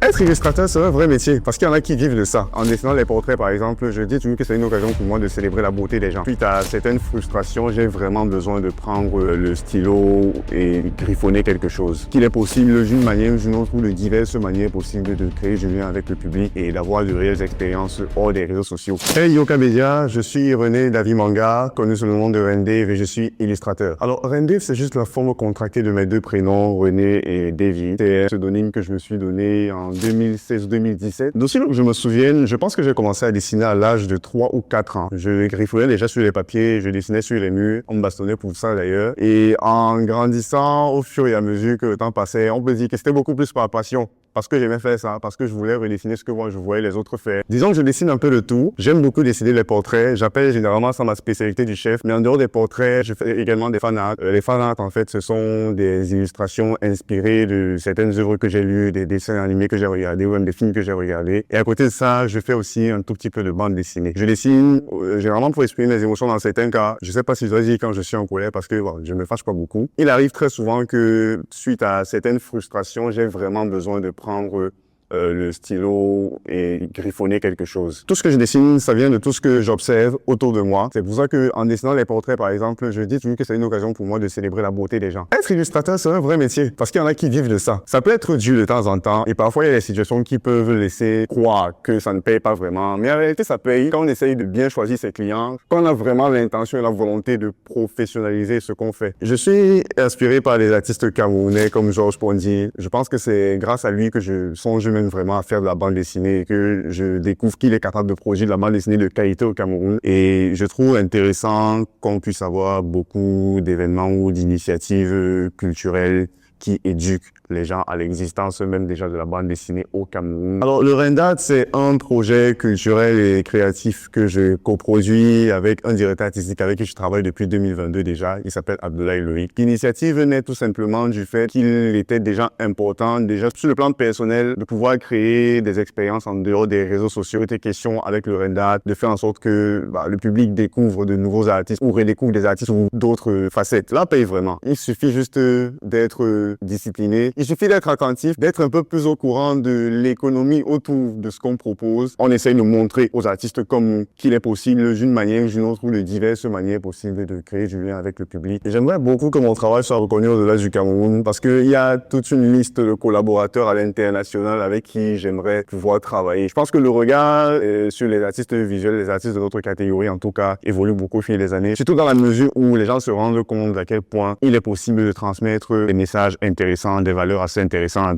Être illustrateur, c'est un vrai métier parce qu'il y en a qui vivent de ça. En dessinant les portraits, par exemple, je dis toujours que c'est une occasion pour moi de célébrer la beauté des gens. Suite à certaines frustrations, j'ai vraiment besoin de prendre le stylo et griffonner quelque chose. Qu'il est possible d'une manière ou d'une autre ou de diverses manières possibles de créer du lien avec le public et d'avoir de réelles expériences hors des réseaux sociaux. Hey Yoka Media, je suis René David Manga, connu sous le nom de Rendave et je suis illustrateur. Alors Rendave, c'est juste la forme contractée de mes deux prénoms, René et David. C'est un pseudonyme que je me suis donné en 2016-2017. D'aussi que je me souvienne, je pense que j'ai commencé à dessiner à l'âge de 3 ou 4 ans. Je griffonnais déjà sur les papiers, je dessinais sur les murs, on me bastonnait pour ça d'ailleurs. Et en grandissant, au fur et à mesure que le temps passait, on peut dire que c'était beaucoup plus par passion. Parce que j'aimais faire ça, parce que je voulais redessiner ce que moi je voyais les autres faire. Disons que je dessine un peu de tout. J'aime beaucoup dessiner les portraits. J'appelle généralement ça ma spécialité du chef. Mais en dehors des portraits, je fais également des fan art. Les fan art, en fait, ce sont des illustrations inspirées de certaines œuvres que j'ai lues, des dessins animés que j'ai regardés ou même des films que j'ai regardés. Et à côté de ça, je fais aussi un tout petit peu de bande dessinée. Je dessine généralement pour exprimer mes émotions dans certains cas. Je sais pas si je dois dire quand je suis en colère parce que bon, je me fâche pas beaucoup. Il arrive très souvent que suite à certaines frustrations, j'ai vraiment besoin de prendre le stylo et griffonner quelque chose. Tout ce que je dessine, ça vient de tout ce que j'observe autour de moi. C'est pour ça que en dessinant les portraits, par exemple, je dis toujours que c'est une occasion pour moi de célébrer la beauté des gens. Être illustrateur, c'est un vrai métier parce qu'il y en a qui vivent de ça. Ça peut être dur de temps en temps et parfois il y a des situations qui peuvent laisser croire que ça ne paye pas vraiment. Mais en réalité, ça paye quand on essaye de bien choisir ses clients, quand on a vraiment l'intention et la volonté de professionnaliser ce qu'on fait. Je suis inspiré par des artistes camerounais comme Georges Pondy. Je pense que c'est grâce à lui que je songe vraiment à faire de la bande dessinée et que je découvre qu'il est capable de produire de la bande dessinée de qualité au Cameroun. Et je trouve intéressant qu'on puisse avoir beaucoup d'événements ou d'initiatives culturelles qui éduquent les gens à l'existence même déjà de la bande dessinée au Cameroun. Alors, le Rendave, c'est un projet culturel et créatif que je coproduis avec un directeur artistique avec qui je travaille depuis 2022 déjà. Il s'appelle Abdoulaye Loïc. L'initiative naît tout simplement du fait qu'il était déjà important, déjà sur le plan personnel, de pouvoir créer des expériences en dehors des réseaux sociaux. Il était question avec le Rendave de faire en sorte que le public découvre de nouveaux artistes ou redécouvre des artistes ou d'autres facettes. Là, paye vraiment. Il suffit juste d'être discipliné. Il suffit d'être attentif, d'être un peu plus au courant de l'économie autour de ce qu'on propose. On essaye de montrer aux artistes comme qu'il est possible d'une manière ou d'une autre ou de diverses manières possibles de créer du lien avec le public. Et j'aimerais beaucoup que mon travail soit reconnu au-delà du Cameroun parce qu'il y a toute une liste de collaborateurs à l'international avec qui j'aimerais pouvoir travailler. Je pense que le regard sur les artistes visuels, les artistes de notre catégorie en tout cas, évolue beaucoup au fil des années. Surtout dans la mesure où les gens se rendent compte à quel point il est possible de transmettre des messages intéressants, des valeurs assez intéressantes.